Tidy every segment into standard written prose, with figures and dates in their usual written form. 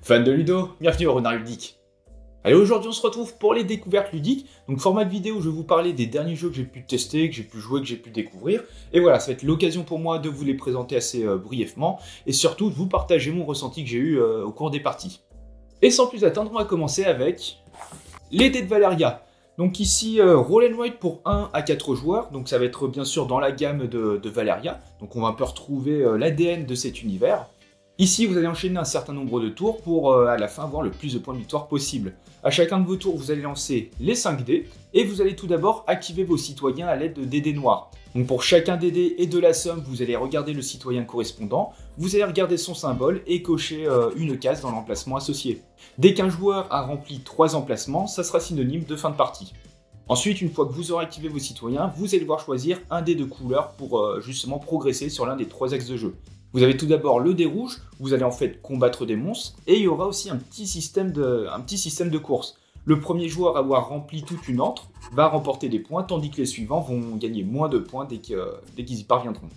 Fan de Ludo, bienvenue au Renard Ludique. Allez, aujourd'hui on se retrouve pour les découvertes ludiques. Donc format de vidéo où je vais vous parler des derniers jeux que j'ai pu tester, que j'ai pu jouer, que j'ai pu découvrir. Et voilà, ça va être l'occasion pour moi de vous les présenter assez brièvement. Et surtout de vous partager mon ressenti que j'ai eu au cours des parties. Et sans plus attendre, on va commencer avec les dés de Valeria. Donc ici, Roll and Write pour 1 à 4 joueurs. Donc ça va être bien sûr dans la gamme de Valeria. Donc on va un peu retrouver l'ADN de cet univers. Ici, vous allez enchaîner un certain nombre de tours pour, à la fin, avoir le plus de points de victoire possible. À chacun de vos tours, vous allez lancer les 5 dés, et vous allez tout d'abord activer vos citoyens à l'aide des dés noirs. Donc pour chacun des dés et de la somme, vous allez regarder le citoyen correspondant, vous allez regarder son symbole et cocher une case dans l'emplacement associé. Dès qu'un joueur a rempli 3 emplacements, ça sera synonyme de fin de partie. Ensuite, une fois que vous aurez activé vos citoyens, vous allez devoir choisir un dé de couleur pour justement progresser sur l'un des 3 axes de jeu. Vous avez tout d'abord le dé rouge, vous allez en fait combattre des monstres, et il y aura aussi un petit système de course. Le premier joueur à avoir rempli toute une antre va remporter des points, tandis que les suivants vont gagner moins de points dès qu'ils y parviendront.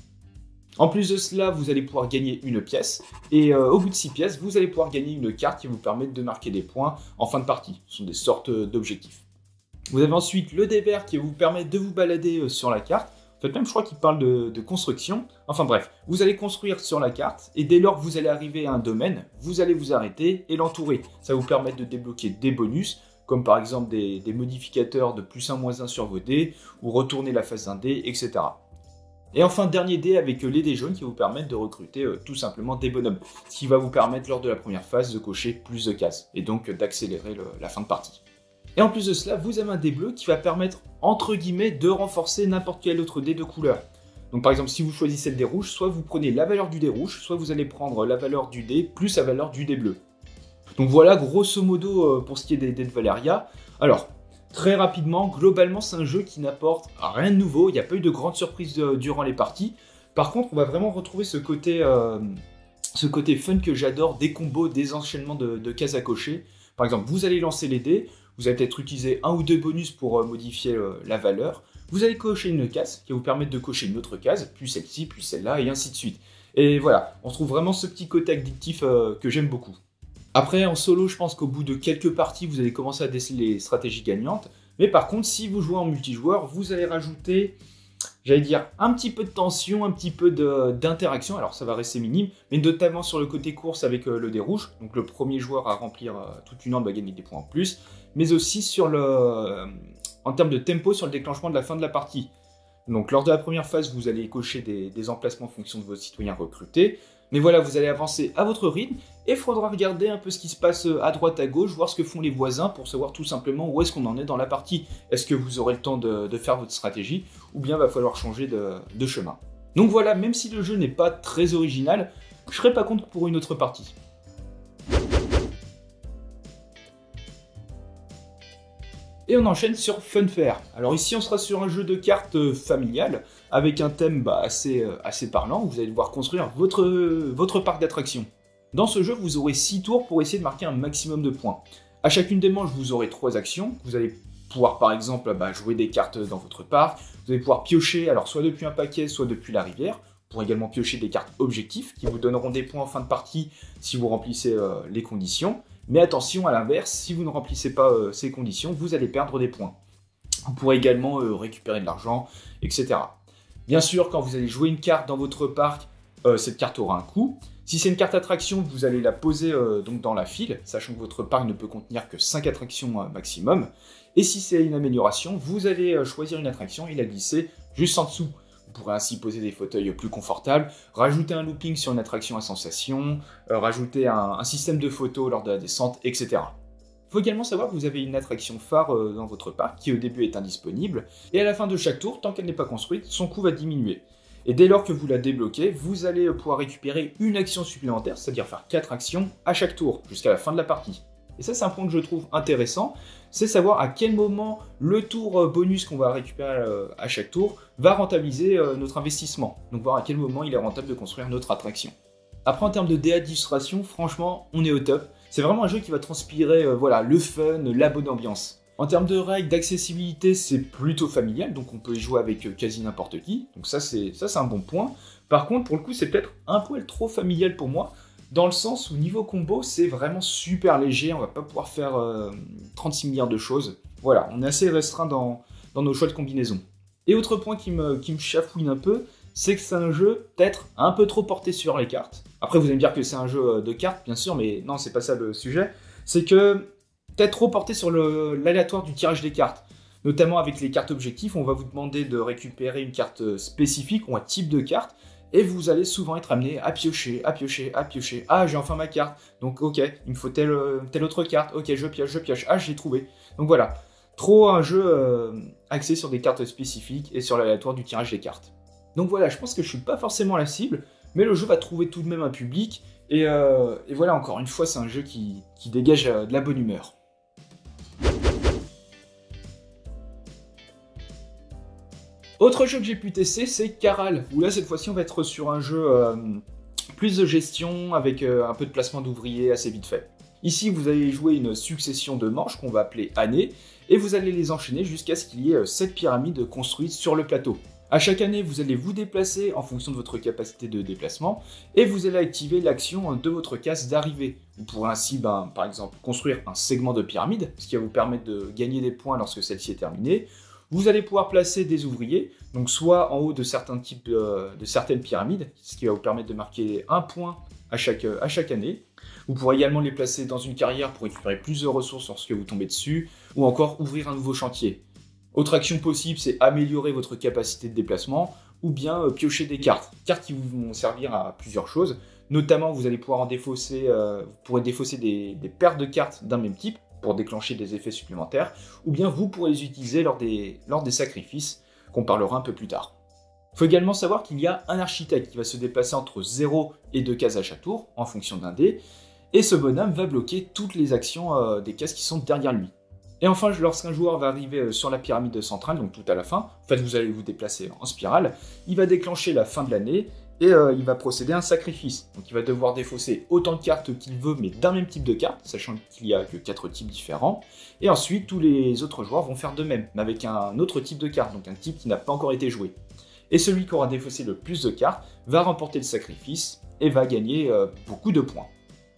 En plus de cela, vous allez pouvoir gagner une pièce, et au bout de 6 pièces, vous allez pouvoir gagner une carte qui vous permettre de marquer des points en fin de partie. Ce sont des sortes d'objectifs. Vous avez ensuite le dé vert qui va vous permettre de vous balader sur la carte. En fait, même je crois qu'il parle de construction. Enfin bref, vous allez construire sur la carte, et dès lors que vous allez arriver à un domaine, vous allez vous arrêter et l'entourer. Ça va vous permettre de débloquer des bonus, comme par exemple des modificateurs de +1, -1 sur vos dés, ou retourner la face d'un dé, etc. Et enfin, dernier dé avec les dés jaunes qui vous permettent de recruter tout simplement des bonhommes, ce qui va vous permettre lors de la première phase de cocher plus de cases, et donc d'accélérer la fin de partie. Et en plus de cela, vous avez un dé bleu qui va permettre, entre guillemets, de renforcer n'importe quel autre dé de couleur. Donc par exemple, si vous choisissez le dé rouge, soit vous prenez la valeur du dé rouge, soit vous allez prendre la valeur du dé plus la valeur du dé bleu. Donc voilà, grosso modo, pour ce qui est des dés de Valeria. Alors, très rapidement, globalement, c'est un jeu qui n'apporte rien de nouveau, il n'y a pas eu de grandes surprises durant les parties. Par contre, on va vraiment retrouver ce côté fun que j'adore, des combos, des enchaînements de cases à cocher. Par exemple, vous allez lancer les dés, vous allez peut-être utiliser 1 ou 2 bonus pour modifier la valeur. Vous allez cocher une case qui va vous permettre de cocher une autre case, puis celle-ci, puis celle-là, et ainsi de suite. Et voilà, on trouve vraiment ce petit côté addictif que j'aime beaucoup. Après, en solo, je pense qu'au bout de quelques parties, vous allez commencer à déceler les stratégies gagnantes. Mais par contre, si vous jouez en multijoueur, vous allez rajouter, j'allais dire, un petit peu de tension, un petit peu d'interaction. Alors ça va rester minime, mais notamment sur le côté course avec le dé rouge. Donc le premier joueur à remplir toute une antre va gagner des points en plus. Mais aussi en termes de tempo sur le déclenchement de la fin de la partie. Donc lors de la première phase, vous allez cocher des emplacements en fonction de vos citoyens recrutés. Mais voilà, vous allez avancer à votre rythme, et il faudra regarder un peu ce qui se passe à droite, à gauche, voir ce que font les voisins pour savoir tout simplement où est-ce qu'on en est dans la partie. Est-ce que vous aurez le temps de faire votre stratégie, ou bien va falloir changer de chemin. Donc voilà, même si le jeu n'est pas très original, je serais pas contre pour une autre partie. Et on enchaîne sur Funfair. Alors ici on sera sur un jeu de cartes familial avec un thème assez parlant. Vous allez devoir construire votre parc d'attractions. Dans ce jeu, vous aurez 6 tours pour essayer de marquer un maximum de points. À chacune des manches, vous aurez 3 actions. Vous allez pouvoir par exemple jouer des cartes dans votre parc. Vous allez pouvoir piocher, alors soit depuis un paquet, soit depuis la rivière. Vous pourrez également piocher des cartes objectifs qui vous donneront des points en fin de partie si vous remplissez les conditions. Mais attention, à l'inverse, si vous ne remplissez pas ces conditions, vous allez perdre des points. Vous pourrez également récupérer de l'argent, etc. Bien sûr, quand vous allez jouer une carte dans votre parc, cette carte aura un coût. Si c'est une carte attraction, vous allez la poser donc dans la file, sachant que votre parc ne peut contenir que 5 attractions maximum. Et si c'est une amélioration, vous allez choisir une attraction et la glisser juste en dessous. Vous pourrez ainsi poser des fauteuils plus confortables, rajouter un looping sur une attraction à sensation, rajouter un système de photos lors de la descente, etc. Il faut également savoir que vous avez une attraction phare dans votre parc qui au début est indisponible, et à la fin de chaque tour, tant qu'elle n'est pas construite, son coût va diminuer. Et dès lors que vous la débloquez, vous allez pouvoir récupérer une action supplémentaire, c'est-à-dire faire 4 actions à chaque tour, jusqu'à la fin de la partie. Et ça, c'est un point que je trouve intéressant, c'est savoir à quel moment le tour bonus qu'on va récupérer à chaque tour va rentabiliser notre investissement. Donc voir à quel moment il est rentable de construire notre attraction. Après, en termes de DA d'illustration, franchement, on est au top. C'est vraiment un jeu qui va transpirer le fun, la bonne ambiance. En termes de règles, d'accessibilité, c'est plutôt familial, donc on peut y jouer avec quasi n'importe qui. Donc ça, c'est un bon point. Par contre, pour le coup, c'est peut-être un poil trop familial pour moi. dans le sens où niveau combo, c'est vraiment super léger, on va pas pouvoir faire 36 milliards de choses. Voilà, on est assez restreint dans nos choix de combinaison. Et autre point qui me chafouine un peu, c'est que c'est un jeu peut-être un peu trop porté sur les cartes. Après, vous allez me dire que c'est un jeu de cartes, bien sûr, mais non, c'est pas ça le sujet. C'est que peut-être trop porté sur l'aléatoire du tirage des cartes. Notamment avec les cartes objectifs, on va vous demander de récupérer une carte spécifique ou un type de carte, et vous allez souvent être amené à piocher, à piocher, à piocher. Ah, j'ai enfin ma carte, donc ok, il me faut telle autre carte, ok, je pioche, ah, j'ai trouvé. Donc voilà, trop un jeu axé sur des cartes spécifiques et sur l'aléatoire du tirage des cartes. Donc voilà, je pense que je suis pas forcément la cible, mais le jeu va trouver tout de même un public, et voilà, encore une fois, c'est un jeu qui dégage de la bonne humeur. Autre jeu que j'ai pu tester, c'est Caral, où là, cette fois-ci, on va être sur un jeu plus de gestion, avec un peu de placement d'ouvriers assez vite fait. Ici, vous allez jouer une succession de manches qu'on va appeler années, et vous allez les enchaîner jusqu'à ce qu'il y ait 7 pyramides construites sur le plateau. À chaque année, vous allez vous déplacer en fonction de votre capacité de déplacement, et vous allez activer l'action de votre case d'arrivée. Vous pourrez ainsi, par exemple, construire un segment de pyramide, ce qui va vous permettre de gagner des points lorsque celle-ci est terminée. Vous allez pouvoir placer des ouvriers, donc soit en haut de certains types de certaines pyramides, ce qui va vous permettre de marquer un point à chaque année. Vous pourrez également les placer dans une carrière pour récupérer plus de ressources lorsque vous tombez dessus, ou encore ouvrir un nouveau chantier. Autre action possible, c'est améliorer votre capacité de déplacement, ou bien piocher des cartes. Cartes qui vont servir à plusieurs choses. Notamment, vous allez pouvoir en défausser, vous pourrez défausser des paires de cartes d'un même type, pour déclencher des effets supplémentaires, ou bien vous pourrez les utiliser lors des sacrifices, qu'on parlera un peu plus tard. Il faut également savoir qu'il y a un architecte qui va se déplacer entre 0 et 2 cases à chaque tour, en fonction d'un dé, et ce bonhomme va bloquer toutes les actions des cases qui sont derrière lui. Et enfin, lorsqu'un joueur va arriver sur la pyramide centrale, donc tout à la fin, en fait vous allez vous déplacer en spirale, il va déclencher la fin de l'année, et il va procéder à un sacrifice. Donc il va devoir défausser autant de cartes qu'il veut, mais d'un même type de carte, sachant qu'il n'y a que 4 types différents. Et ensuite, tous les autres joueurs vont faire de même, mais avec un autre type de carte, donc un type qui n'a pas encore été joué. Et celui qui aura défaussé le plus de cartes va remporter le sacrifice et va gagner beaucoup de points.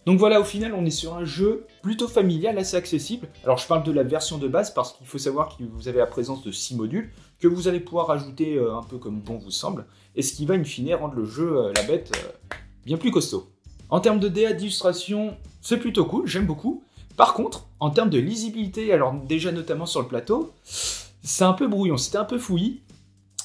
Donc voilà, au final, on est sur un jeu plutôt familial, assez accessible. Alors je parle de la version de base parce qu'il faut savoir que vous avez la présence de 6 modules que vous allez pouvoir ajouter un peu comme bon vous semble, et ce qui va in fine rendre le jeu, la bête, bien plus costaud. En termes de DA d'illustration, c'est plutôt cool, j'aime beaucoup. Par contre, en termes de lisibilité, alors déjà notamment sur le plateau, c'est un peu brouillon, c'était un peu fouillis.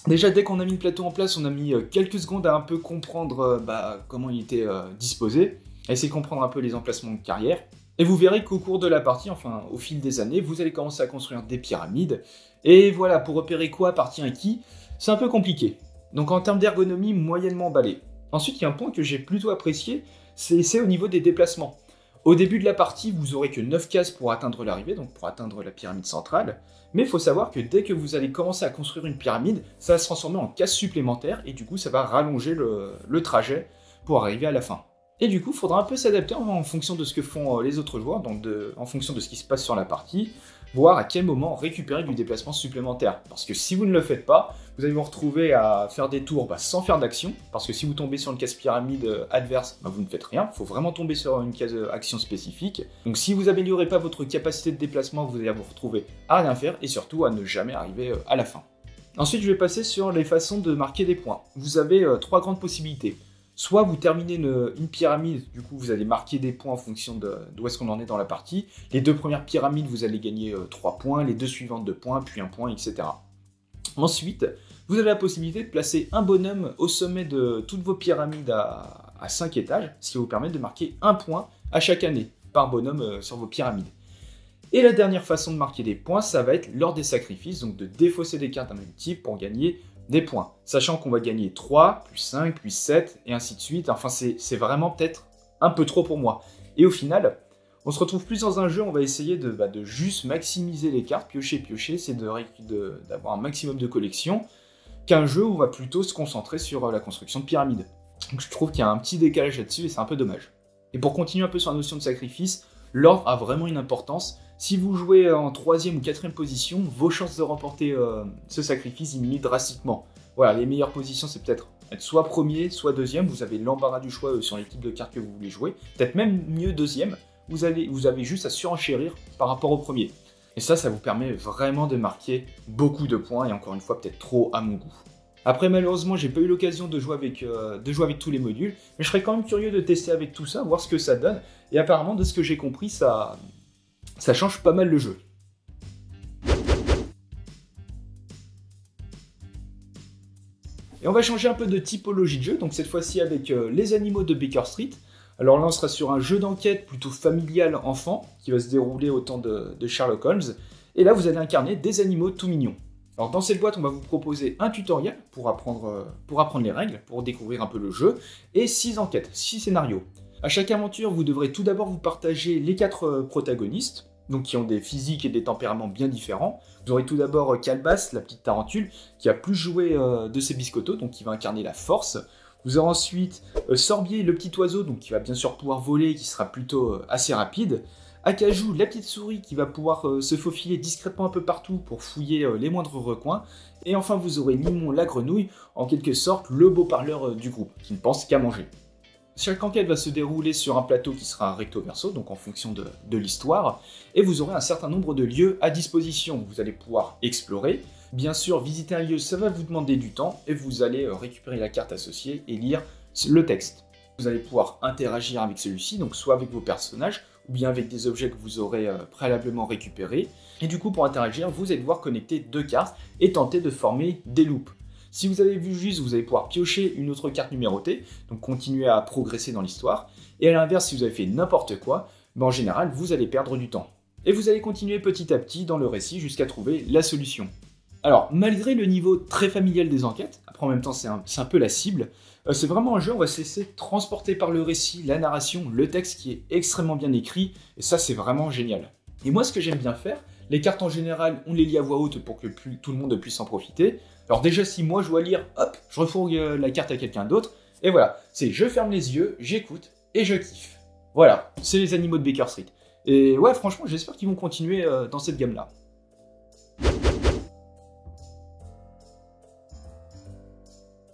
Déjà, dès qu'on a mis le plateau en place, on a mis quelques secondes à un peu comprendre comment il était disposé, à essayer de comprendre un peu les emplacements de carrière. Et vous verrez qu'au cours de la partie, enfin au fil des années, vous allez commencer à construire des pyramides. Et voilà, pour repérer quoi appartient à qui, c'est un peu compliqué. Donc en termes d'ergonomie, moyennement emballé. Ensuite, il y a un point que j'ai plutôt apprécié, c'est au niveau des déplacements. Au début de la partie, vous aurez que 9 cases pour atteindre l'arrivée, donc pour atteindre la pyramide centrale. Mais il faut savoir que dès que vous allez commencer à construire une pyramide, ça va se transformer en cases supplémentaires, et du coup ça va rallonger le trajet pour arriver à la fin. Et du coup, il faudra un peu s'adapter en fonction de ce que font les autres joueurs, donc en fonction de ce qui se passe sur la partie, voir à quel moment récupérer du déplacement supplémentaire. Parce que si vous ne le faites pas, vous allez vous retrouver à faire des tours sans faire d'action, parce que si vous tombez sur une case pyramide adverse, vous ne faites rien, il faut vraiment tomber sur une case action spécifique. Donc si vous n'améliorez pas votre capacité de déplacement, vous allez vous retrouver à rien faire, et surtout à ne jamais arriver à la fin. Ensuite, je vais passer sur les façons de marquer des points. Vous avez 3 grandes possibilités. Soit vous terminez une pyramide, du coup vous allez marquer des points en fonction d'où est-ce qu'on en est dans la partie. Les 2 premières pyramides, vous allez gagner 3 points, les 2 suivantes 2 points, puis 1 point, etc. Ensuite, vous avez la possibilité de placer un bonhomme au sommet de toutes vos pyramides à 5 étages, ce qui va vous permettre de marquer 1 point à chaque année, par bonhomme sur vos pyramides. Et la dernière façon de marquer des points, ça va être lors des sacrifices, donc de défausser des cartes d'un même type pour gagner des points, sachant qu'on va gagner 3, plus 5, plus 7, et ainsi de suite. Enfin, c'est vraiment peut-être un peu trop pour moi. Et au final, on se retrouve plus dans un jeu, on va essayer de juste maximiser les cartes, piocher, c'est d'avoir un maximum de collection, qu'un jeu où on va plutôt se concentrer sur la construction de pyramides. Donc je trouve qu'il y a un petit décalage là-dessus, et c'est un peu dommage. Et pour continuer un peu sur la notion de sacrifice, l'ordre a vraiment une importance. Si vous jouez en 3e ou 4e position, vos chances de remporter ce sacrifice diminuent drastiquement. Voilà, les meilleures positions, c'est peut-être être soit premier, soit deuxième, vous avez l'embarras du choix sur les types de cartes que vous voulez jouer, peut-être même mieux deuxième, vous avez juste à surenchérir par rapport au premier. Et ça vous permet vraiment de marquer beaucoup de points, et encore une fois, peut-être trop à mon goût. Après, malheureusement, j'ai pas eu l'occasion de jouer avec tous les modules, mais je serais quand même curieux de tester avec tout ça, voir ce que ça donne, et apparemment, de ce que j'ai compris, ça change pas mal le jeu. Et on va changer un peu de typologie de jeu, donc cette fois-ci avec les animaux de Baker Street. Alors là, on sera sur un jeu d'enquête plutôt familial enfant, qui va se dérouler au temps de Sherlock Holmes. Et là, vous allez incarner des animaux tout mignons. Alors dans cette boîte, on va vous proposer un tutoriel pour apprendre les règles, pour découvrir un peu le jeu, et 6 enquêtes, 6 scénarios. À chaque aventure, vous devrez tout d'abord vous partager les 4 protagonistes, donc qui ont des physiques et des tempéraments bien différents. Vous aurez tout d'abord Calebasse, la petite tarentule, qui a plus joué de ses biscottos, donc qui va incarner la force. Vous aurez ensuite Sorbier, le petit oiseau, donc qui va bien sûr pouvoir voler, qui sera plutôt assez rapide. Acajou, la petite souris, qui va pouvoir se faufiler discrètement un peu partout pour fouiller les moindres recoins. Et enfin, vous aurez Limon, la grenouille, en quelque sorte le beau parleur du groupe, qui ne pense qu'à manger. Chaque enquête va se dérouler sur un plateau qui sera recto-verso, donc en fonction de l'histoire, et vous aurez un certain nombre de lieux à disposition. Vous allez pouvoir explorer. Bien sûr, visiter un lieu, ça va vous demander du temps, et vous allez récupérer la carte associée et lire le texte. Vous allez pouvoir interagir avec celui-ci, donc soit avec vos personnages, ou bien avec des objets que vous aurez préalablement récupérés. Et du coup, pour interagir, vous allez devoir connecter 2 cartes et tenter de former des loops. Si vous avez vu juste, vous allez pouvoir piocher une autre carte numérotée, donc continuer à progresser dans l'histoire. Et à l'inverse, si vous avez fait n'importe quoi, en général, vous allez perdre du temps. Et vous allez continuer petit à petit dans le récit jusqu'à trouver la solution. Alors, malgré le niveau très familial des enquêtes, après en même temps c'est un peu la cible, c'est vraiment un jeu où on va se laisser transporter par le récit, la narration, le texte qui est extrêmement bien écrit, et ça c'est vraiment génial. Et moi ce que j'aime bien faire, les cartes en général, on les lit à voix haute pour que tout le monde puisse en profiter. Alors déjà si moi je dois lire, hop, je refourgue la carte à quelqu'un d'autre, et voilà, c'est je ferme les yeux, j'écoute, et je kiffe. Voilà, c'est les animaux de Baker Street. Et ouais, franchement, j'espère qu'ils vont continuer dans cette gamme-là.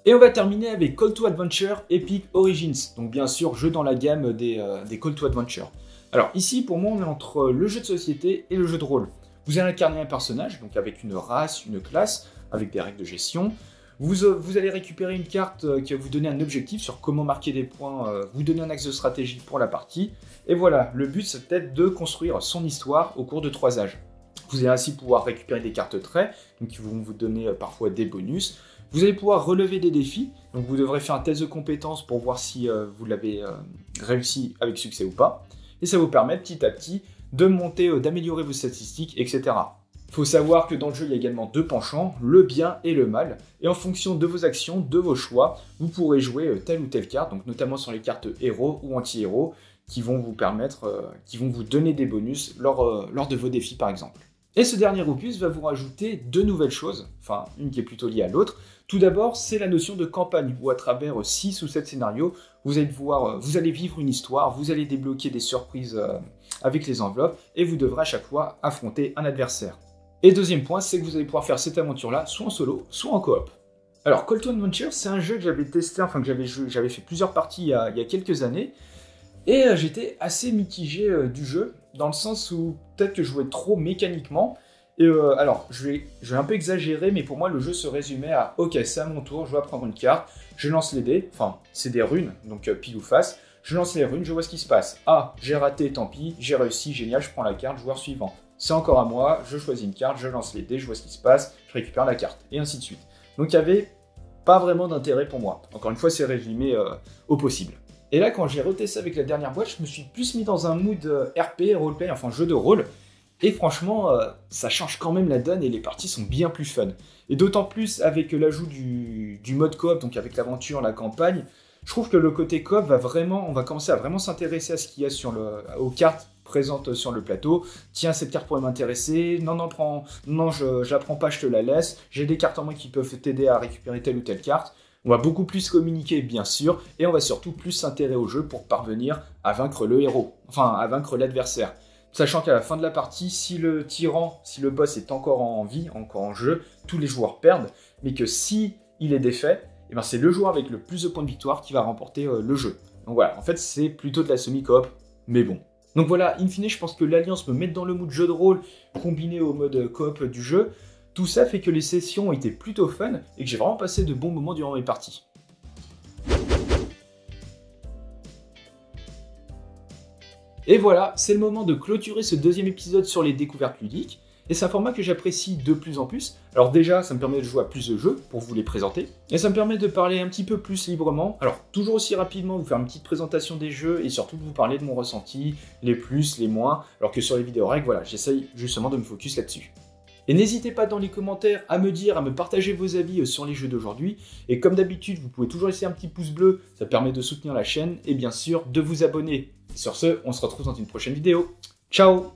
Et on va terminer avec Call to Adventure Epic Origins, donc bien sûr jeu dans la gamme des Call to Adventure. Alors ici pour moi on est entre le jeu de société et le jeu de rôle. Vous allez incarner un personnage, donc avec une race, une classe, avec des règles de gestion. Vous allez récupérer une carte qui va vous donner un objectif sur comment marquer des points, vous donner un axe de stratégie pour la partie. Et voilà, le but c'est peut-être de construire son histoire au cours de 3 âges. Vous allez ainsi pouvoir récupérer des cartes traits, donc qui vont vous donner parfois des bonus. Vous allez pouvoir relever des défis, donc vous devrez faire un test de compétences pour voir si vous l'avez réussi avec succès ou pas. Et ça vous permet petit à petit de monter, d'améliorer vos statistiques, etc. Il faut savoir que dans le jeu, il y a également 2 penchants, le bien et le mal. Et en fonction de vos actions, de vos choix, vous pourrez jouer telle ou telle carte, donc notamment sur les cartes héros ou anti-héros, qui vont vous permettre, qui vont vous donner des bonus lors de vos défis par exemple. Et ce dernier opus va vous rajouter 2 nouvelles choses, enfin une qui est plutôt liée à l'autre. Tout d'abord, c'est la notion de campagne, où à travers 6 ou 7 scénarios, vous allez vivre une histoire, vous allez débloquer des surprises avec les enveloppes, et vous devrez à chaque fois affronter un adversaire. Et deuxième point, c'est que vous allez pouvoir faire cette aventure-là, soit en solo, soit en coop. Alors, Call to Adventure, c'est un jeu que j'avais testé, enfin que j'avais fait plusieurs parties il y a quelques années, et j'étais assez mitigé du jeu, dans le sens où peut-être que je jouais trop mécaniquement. Et alors, je vais un peu exagérer, mais pour moi, le jeu se résumait à « Ok, c'est à mon tour, je dois prendre une carte, je lance les dés, enfin, c'est des runes, donc pile ou face, je lance les runes, je vois ce qui se passe. Ah, j'ai raté, tant pis, j'ai réussi, génial, je prends la carte, joueur suivant. C'est encore à moi, je choisis une carte, je lance les dés, je vois ce qui se passe, je récupère la carte, et ainsi de suite. Donc il n'y avait pas vraiment d'intérêt pour moi. Encore une fois, c'est résumé au possible. Et là, quand j'ai retesté avec la dernière boîte, je me suis plus mis dans un mood RP, roleplay, enfin jeu de rôle. Et franchement, ça change quand même la donne et les parties sont bien plus fun. Et d'autant plus avec l'ajout du mode coop, donc avec l'aventure, la campagne, je trouve que le côté coop on va commencer à vraiment s'intéresser à ce qu'il y a aux cartes présentes sur le plateau. Tiens, cette carte pourrait m'intéresser. Non, je la prends pas, je te la laisse. J'ai des cartes en main qui peuvent t'aider à récupérer telle ou telle carte. On va beaucoup plus communiquer, bien sûr, et on va surtout plus s'intéresser au jeu pour parvenir à vaincre le héros, enfin à vaincre l'adversaire. Sachant qu'à la fin de la partie, si le boss est encore en vie, encore en jeu, tous les joueurs perdent, mais que si il est défait, et ben c'est le joueur avec le plus de points de victoire qui va remporter le jeu. Donc voilà, en fait c'est plutôt de la semi-coop, mais bon. Donc voilà, in fine, je pense que l'Alliance me met dans le mood jeu de rôle combiné au mode coop du jeu. Tout ça fait que les sessions étaient plutôt fun et que j'ai vraiment passé de bons moments durant mes parties. Et voilà, c'est le moment de clôturer ce deuxième épisode sur les découvertes ludiques. Et c'est un format que j'apprécie de plus en plus. Alors déjà, ça me permet de jouer à plus de jeux pour vous les présenter. Et ça me permet de parler un petit peu plus librement. Alors toujours aussi rapidement, vous faire une petite présentation des jeux et surtout de vous parler de mon ressenti, les plus, les moins. Alors que sur les vidéos règles, voilà, j'essaye justement de me focus là-dessus. Et n'hésitez pas dans les commentaires à me dire, à me partager vos avis sur les jeux d'aujourd'hui. Et comme d'habitude, vous pouvez toujours laisser un petit pouce bleu, ça permet de soutenir la chaîne et bien sûr de vous abonner. Et sur ce, on se retrouve dans une prochaine vidéo. Ciao!